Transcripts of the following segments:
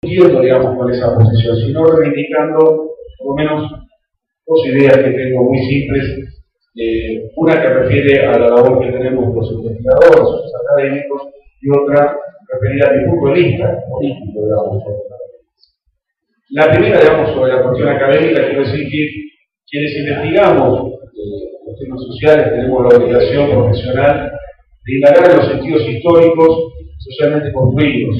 discutiendo, digamos, con esa posición, sino reivindicando por lo menos dos ideas que tengo muy simples. Una que refiere a la labor que tenemos los investigadores, los académicos, y otra referida a mi punto de vista político, digamos. La primera, digamos, sobre la cuestión académica, quiero decir que quienes investigamos los temas sociales tenemos la obligación profesional de indagar en los sentidos históricos socialmente construidos,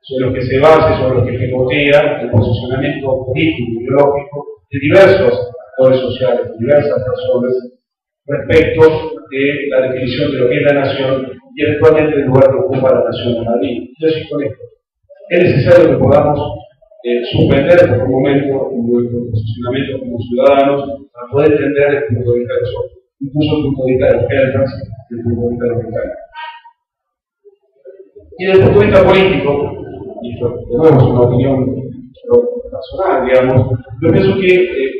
sobre los que se basa, sobre los que pivotea el posicionamiento político y ideológico de diversos actores sociales, de diversas personas, respecto de la definición de lo que es la nación y eventualmente el lugar que ocupa la nación en Madrid. Yo sí con esto. Es necesario que podamos suspender por un momento nuestro posicionamiento como ciudadanos para poder entender el punto de vista de los otros, incluso el punto de vista de los keltas y el punto de vista de los británicos. Y desde el punto de vista político, y esto de nuevo es una opinión personal, digamos, yo pienso que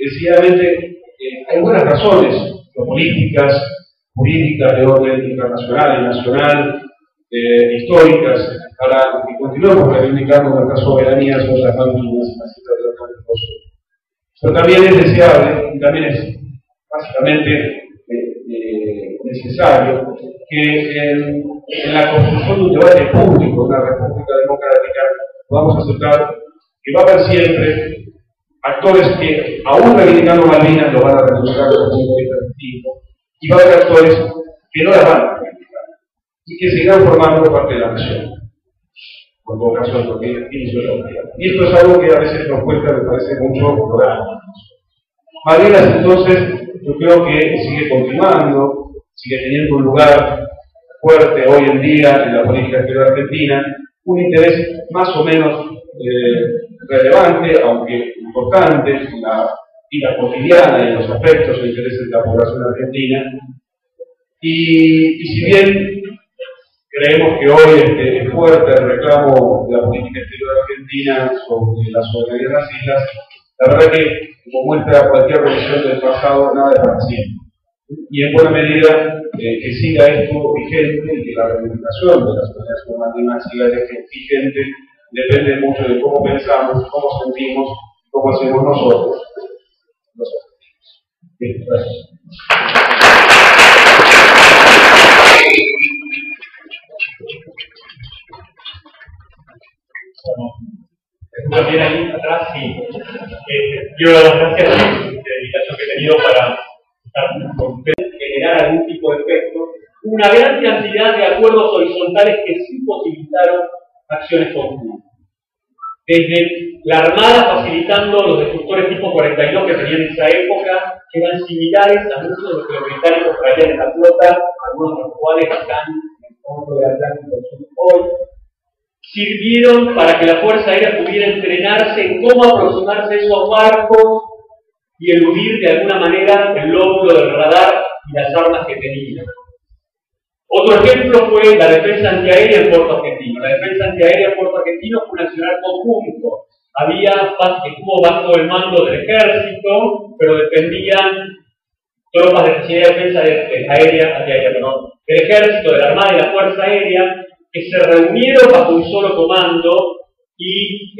decididamente hay buenas razones políticas, jurídicas de orden internacional y nacional, históricas, para que continuemos reivindicando nuestra soberanía sobre las Malvinas y las Islas del Atlántico Sur. Pero también es deseable, y también es básicamente necesario, que en la construcción de un debate público de una república democrática podamos aceptar que va a haber siempre actores que, aún reivindicando Malvinas, lo van a reivindicar desde un punto de vista distinto, y va a haber actores que no las van a reivindicar y que seguirán formando parte de la nación. Por todo caso, lo que inició la unidad. Y esto es algo que a veces nos cuesta, me parece mucho lograr. Malvinas, entonces, yo creo que sigue continuando, sigue teniendo un lugar fuerte hoy en día en la política exterior argentina, un interés más o menos relevante, aunque importante, en la vida cotidiana y en los aspectos e intereses de la población argentina. Y si bien creemos que hoy es fuerte el reclamo de la política exterior argentina sobre la soberanía de las islas, la verdad que, como muestra cualquier revisión del pasado, nada es para siempre. Y en buena medida que siga esto vigente y que la reivindicación de la soberanía sobre Malvinas siga vigente depende mucho de cómo pensamos, cómo sentimos, cómo hacemos nosotros los objetivos. Bien, gracias. También ahí atrás, sí. Quiero dar las gracias a la invitación que he tenido para estar con ustedes, generar algún tipo de efecto. Una gran cantidad de acuerdos horizontales que sí posibilitaron acciones conjuntas. Desde la Armada facilitando los destructores tipo 42 que tenían en esa época, que eran similares a muchos de los que los británicos traían en la flota, algunos de los cuales están en el fondo del Atlántico Sur hoy. Sirvieron para que la Fuerza Aérea pudiera entrenarse en cómo aproximarse a esos barcos y eludir de alguna manera el lóbulo del radar y las armas que tenían. Otro ejemplo fue la defensa antiaérea en Puerto Argentino. La defensa antiaérea en Puerto Argentino fue un accionar conjunto. Estuvo bajo el mando del ejército, pero dependían tropas de defensa antiaérea, del ejército, de la Armada y la Fuerza Aérea, que se reunieron bajo un solo comando y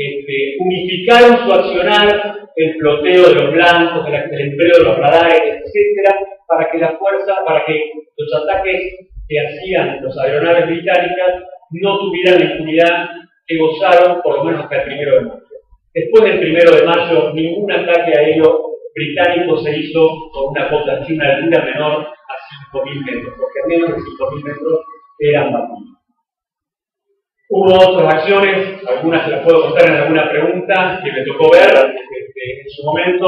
unificaron su accionar, el floteo de los blancos, el empleo de los radares, etc., para que los ataques que hacían los aeronaves británicas no tuvieran la impunidad que gozaron por lo menos hasta el 1 de mayo. Después del 1 de mayo, ningún ataque aéreo británico se hizo con una altura menor a 5.000 metros, porque a menos de 5.000 metros eran batidos. Hubo otras acciones, algunas se las puedo contar en alguna pregunta que me tocó ver en su momento,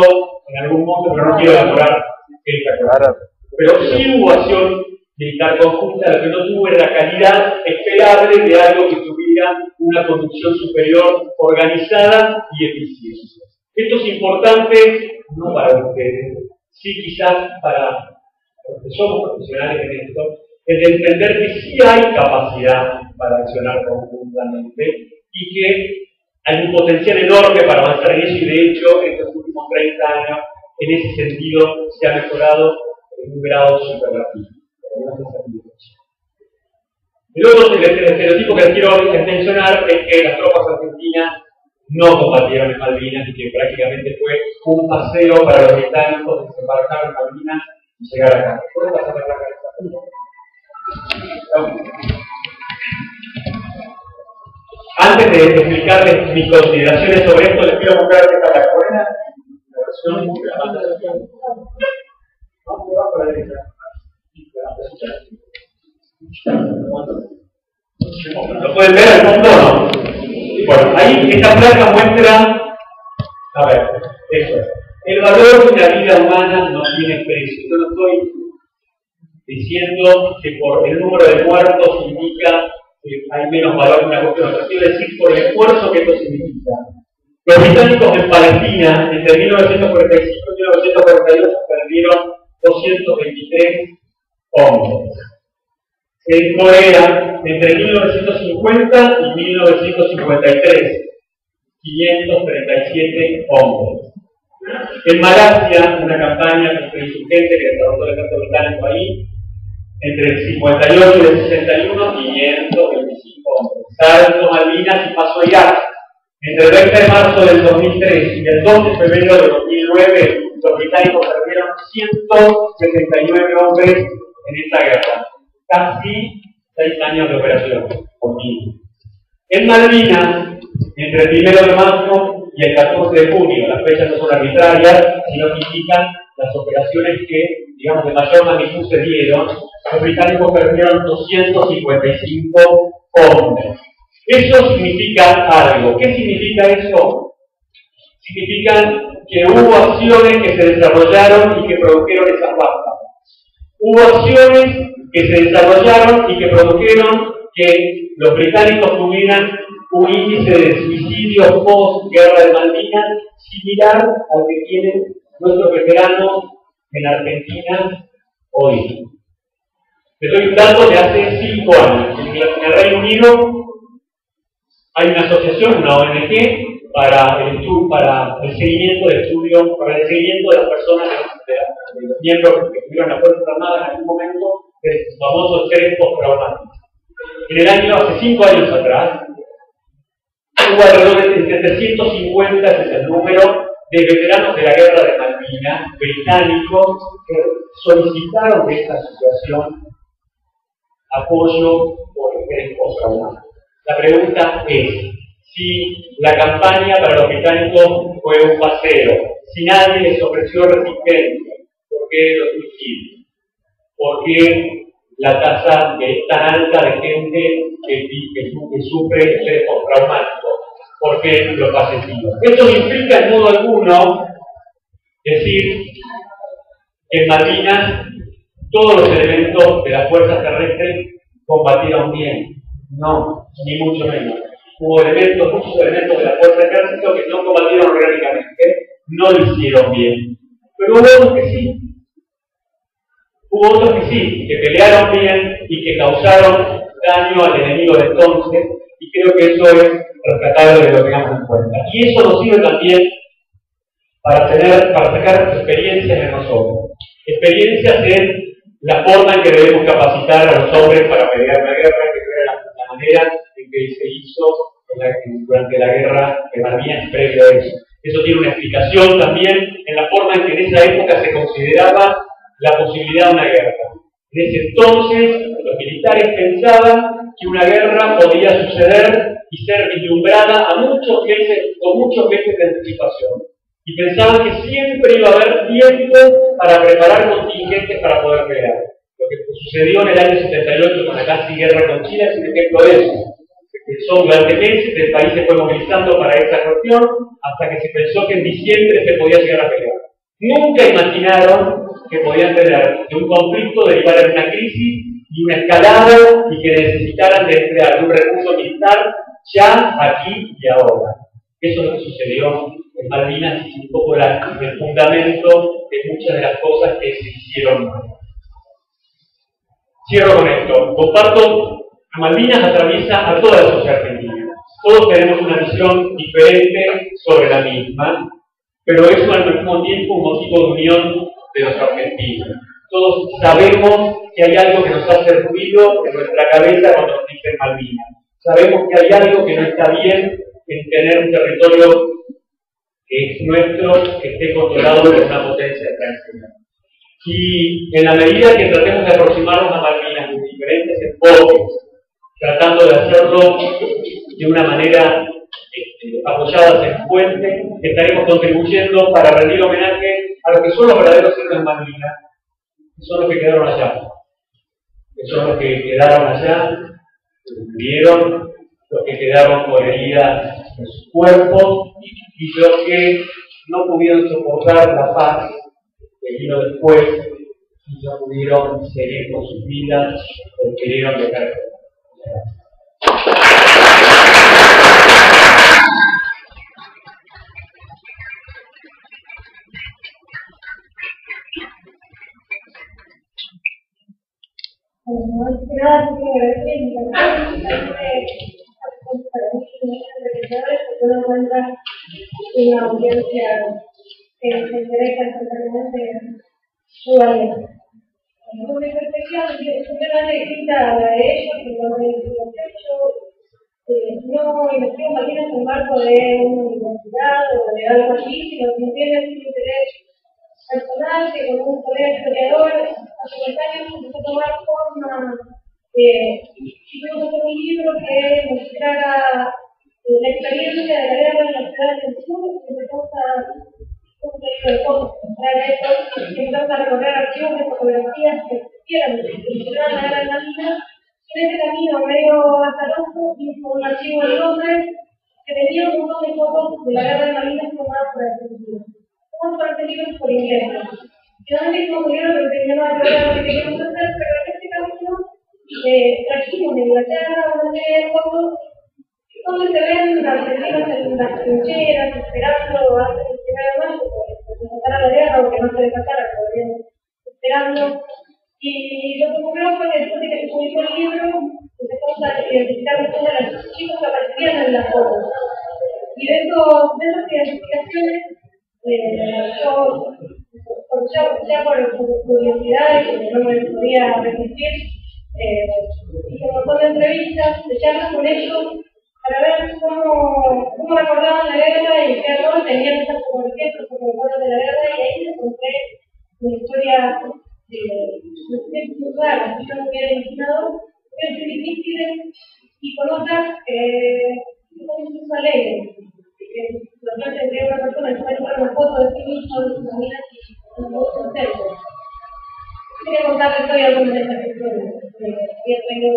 en algún momento, pero no quiero elaborar esta cosa. Pero sí hubo acción militar conjunta, lo que no tuvo era la calidad esperable de algo que tuviera una conducción superior organizada y eficiente. Esto es importante, no para ustedes, sí quizás para los que somos profesionales en esto, es de entender que sí hay capacidad para accionar conjuntamente y que hay un potencial enorme para avanzar en eso, y de hecho en estos últimos 30 años en ese sentido se ha mejorado en un grado superlativo. El otro estereotipo que les quiero mencionar es que las tropas argentinas no combatieron en Malvinas y que prácticamente fue un paseo para los británicos desembarcar en Malvinas y llegar acá. ¿Puedo pasar la placa? Antes de explicarles mis consideraciones sobre esto, les quiero mostrar esta placa. La versión de la banda de vamos a la derecha. ¿Lo pueden ver al fondo o no? Bueno, ahí esta placa muestra, a ver, eso es. El valor de la vida humana no tiene precio. Yo no estoy diciendo que por el número de muertos indica que hay menos valor que una cuestión otra. Quiero decir por el esfuerzo que esto significa. Los británicos en Palestina, entre 1945 y 1948, perdieron 223 hombres. En Corea, entre 1950 y 1953, 537 hombres. En Malasia, una campaña contra insurgente que desarrolló el ejército británico ahí, entre el 58 y el 61, 525 hombres. Salto Malvinas y paso a Irak. Entre el 20 de marzo del 2003 y el 2 de febrero del 2009, los británicos perdieron 179 hombres en esta guerra. Casi 6 años de operación conmigo. En Malvinas, entre el 1 de marzo y el 14 de junio, las fechas no son arbitrarias, sino que indican las operaciones que, digamos, de mayor magnitud se dieron. Los británicos perdieron 255 hombres. Eso significa algo. ¿Qué significa eso? Significa que hubo acciones que se desarrollaron y que produjeron esas bajas. Hubo acciones que se desarrollaron y que produjeron que los británicos tuvieran un índice de suicidio post-guerra de Malvinas similar al que tienen nuestros veteranos en Argentina hoy. Les doy un dato de hace 5 años. En el Reino Unido hay una asociación, una ONG, para el seguimiento de estudios, para el seguimiento de las personas, de los miembros que estuvieron en las Fuerzas Armadas en algún momento, del famoso estrés postraumático. En el año, hace 5 años atrás, hubo alrededor de entre 350, ese es el número, de veteranos de la guerra de Malvinas, británicos, que solicitaron de esta asociación apoyo por estrés postraumático. La pregunta es, si la campaña para los británicos fue un paseo, si nadie les ofreció resistencia, ¿por qué los suicidios? ¿Por qué la tasa tan alta de gente que sufre estrés postraumático? ¿Por qué los asesinos? Esto no implica en modo alguno decir que en Malvinas todos los elementos de las fuerzas terrestres combatieron bien. No, ni mucho menos. Hubo muchos elementos de la fuerza de ejército que no combatieron orgánicamente, no lo hicieron bien. Pero hubo otros que sí. Hubo otros que sí, que pelearon bien y que causaron daño al enemigo de entonces, y creo que eso es rescatable de lo que tengamos en cuenta. Y eso nos sirve también para sacar experiencias en nosotros. Experiencias en la forma en que debemos capacitar a los hombres para pelear la guerra, que era la manera en que se hizo durante la guerra de Malvinas y previo a eso. Eso tiene una explicación también en la forma en que en esa época se consideraba la posibilidad de una guerra. En ese entonces, los militares pensaban que una guerra podía suceder y ser vislumbrada con muchos meses de anticipación. Y pensaban que siempre iba a haber tiempo para preparar contingentes para poder pelear. Lo que sucedió en el año 78 con la casi guerra con China es un ejemplo de eso. Se pensó durante meses, el país se fue movilizando para esa cuestión, hasta que se pensó que en diciembre se podía llegar a pelear. Nunca imaginaron que podían tener de un conflicto derivar en una crisis y una escalada y que necesitaran de emplear un recurso militar ya, aquí y ahora. Eso es lo que sucedió en Malvinas y un poco el fundamento de muchas de las cosas que se hicieron mal. Cierro con esto. Comparto, Malvinas atraviesa a toda la sociedad argentina. Todos tenemos una visión diferente sobre la misma, pero eso al mismo tiempo un motivo de unión de los argentinos. Todos sabemos que hay algo que nos hace ruido en nuestra cabeza cuando nos dicen Malvinas. Sabemos que hay algo que no está bien en tener un territorio que es nuestro, que esté controlado por una potencia extranjera. Y en la medida que tratemos de aproximarnos a Malvinas de diferentes enfoques, tratando de hacerlo de una manera apoyadas en fuentes, estaremos contribuyendo para rendir homenaje a los que son los verdaderos héroes de Malvinas, que son los que quedaron allá, los que murieron, los que quedaron con heridas en sus cuerpos y los que no pudieron soportar la paz que vino después y no pudieron seguir con sus vidas o querían dejar. Una audiencia que se interesa totalmente muy valiosa. Una perspectiva completamente distinta a la de ellos, que lo de yo no investigo Malvinas en el marco de una universidad o de algo así, sino que tiene un interés personal que con un colega historiador hace 10 años empezó a tomar forma. Tuvimos que hacer un libro que mostrara la experiencia de la guerra en las ciudades del sur, y empezamos a recorrer archivos de fotografías que existieran la guerra de Malvinas. En ese camino medio azaroso, vimos un archivo de Londres que tenía un montón de fotos de la guerra de Malvinas tomadas por Argentina. Tomadas por argentinos por ingleses. Finalmente hicimos un libro que tenía más que ver lo que queríamos hacer, pero en este camino trajimos de Inglaterra una serie de fotos donde se ven las argentinas en las trincheras, esperando antes del 1 de mayo, que se empezara la guerra o que no se desatara, todavía esperando. Y lo que ocurrió fue que después de que se publicó el libro, empezamos a identificar todos los chicos que aparecían en las fotos. Y de esas identificaciones, ya por curiosidad y que no me podía resistir, hice un montón de entrevistas, de charlas con ellos, para ver cómo recordaban la guerra y qué errores tenían estas fotografías, los protocolos de la guerra, y ahí encontré una historia muy rara, que yo no hubiera imaginado, pero muy difíciles, y con otras son incluso alegres. Lo que entre una persona que puede tomar una foto de sí mismo, de sus amigas, y no se entera. Quería contarles hoy algunas de estas historias. Había traído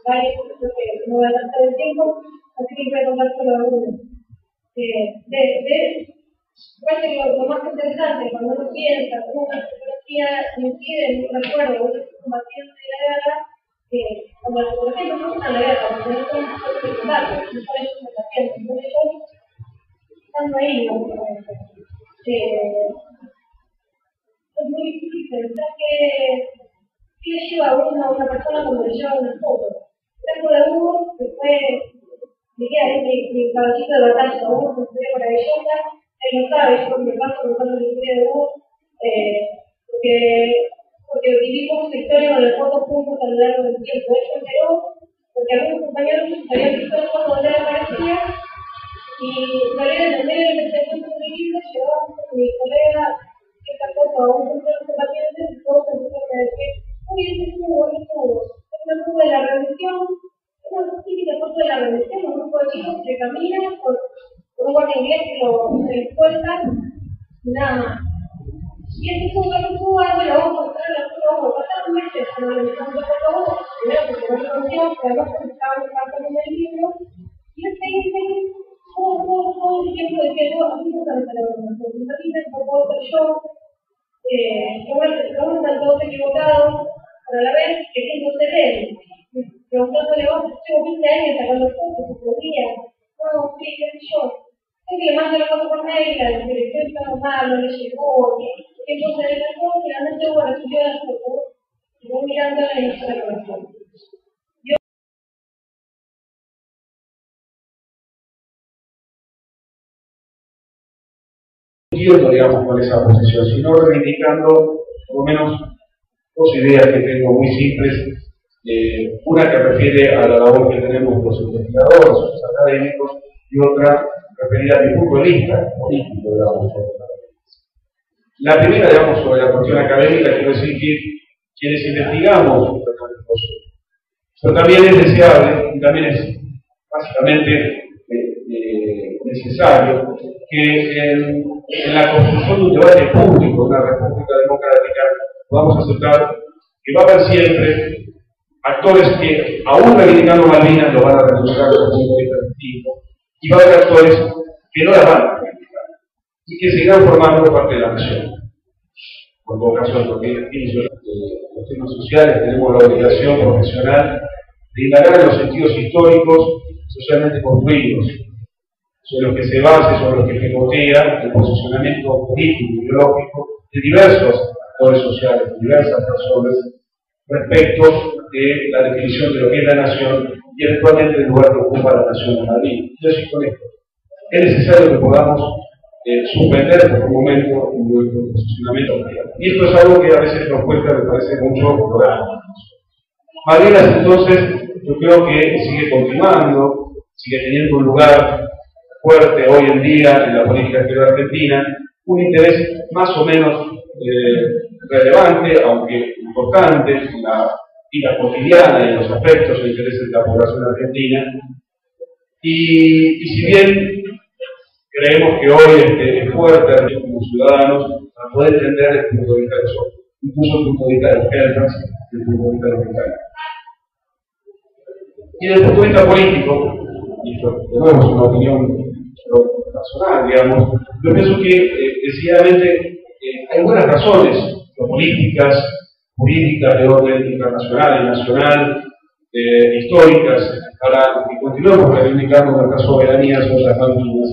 varias cosas que no voy a gastar el tiempo, así que voy a contar solo algunas. Parece que lo más interesante cuando uno piensa cómo una fotografía incide en un recuerdo de un combatiente de la guerra, cuando la fotografía no muestra la guerra, porque no son secundarios, no son ellos fotografías, sino ellos estando ahí, es muy difícil pensar que le lleva a una persona cuando le lleva una foto. El caso de Hugo, que fue, diría, mi caballito de batalla, Hugo, que fue maravillosa. Él no sabe, yo me paso contando la historia de Hugo, porque vivimos la historia con las fotos juntos a lo largo del tiempo. Él se enteró porque algunos compañeros habían visto el foto donde él aparecía, y la ley de entender el desarrollo del libro llevaba a mi colega esta foto a un grupo de combatientes y todos empezaron a decir: uy, este es Hugo, es una foto de la rendición, es una típica foto de la rendición, un grupo de chicos que caminan por un guardia inglés que lo suelta, nada más. Y este es un grupo, bueno, vamos a mostrar la foto, vamos a pasar un mes, cuando le empezamos a foto, primero porque no lo conocíamos, pero además porque estábamos trabajando en el libro, y este dice: todo el tiempo de que yo, a mí no me gusta la información, imagínense por puedo ser yo, que no están todos equivocados, pero a la vez queriéndose de él, preguntándole: vos, llevo 20 años sacando fotos, se podría, no, sí, qué sé yo. Es que le mando la foto por mail, la dirección estaba mal, no le llegó, entonces de la foto, finalmente Hugo recibió la foto, y voy mirándola y hizo la corazón. Digamos, con esa posición, sino reivindicando por lo menos dos ideas que tengo muy simples. Una que refiere a la labor que tenemos los investigadores, los académicos, y otra referida a mi punto de vista político, digamos. La primera, digamos, sobre la cuestión académica, quiero decir que quienes investigamos, pero también es deseable, y también es básicamente necesario, que en la construcción de un debate público, una república democrática, podamos aceptar que va a haber siempre actores que, aún reivindicando Malvinas, lo van a reivindicar desde un punto de vista distinto, y va a haber actores que no la van a reivindicar, y que seguirán formando parte de la nación. Por vocación, porque los temas sociales tenemos la obligación profesional de indagar en los sentidos históricos socialmente construidos, sobre los que se basa, sobre los que pivotea el posicionamiento político y ideológico de diversos actores sociales, de diversas personas, respecto de la definición de lo que es la nación y eventualmente el lugar que ocupa la nación en Malvinas. Yo sí con esto. Es necesario que podamos suspender por un momento nuestro posicionamiento. Y esto es algo que a veces nos cuesta, me parece, mucho lograr. Malvinas, entonces, yo creo que sigue continuando, sigue teniendo un lugar fuerte hoy en día en la política exterior argentina, un interés más o menos relevante, aunque importante, en la vida cotidiana y en los aspectos e intereses de la población argentina. Y si bien creemos que hoy es fuerte como ciudadanos para poder entender el punto de vista de los otros, incluso el punto de vista de los keltas, el punto de vista de los mexicanos. Y desde el punto de vista político, y esto de nuevo es una opinión personal, digamos, yo pienso que decididamente hay buenas razones políticas, jurídicas de orden internacional y nacional, históricas, para que continuemos reivindicando nuestra soberanía sobre las Malvinas.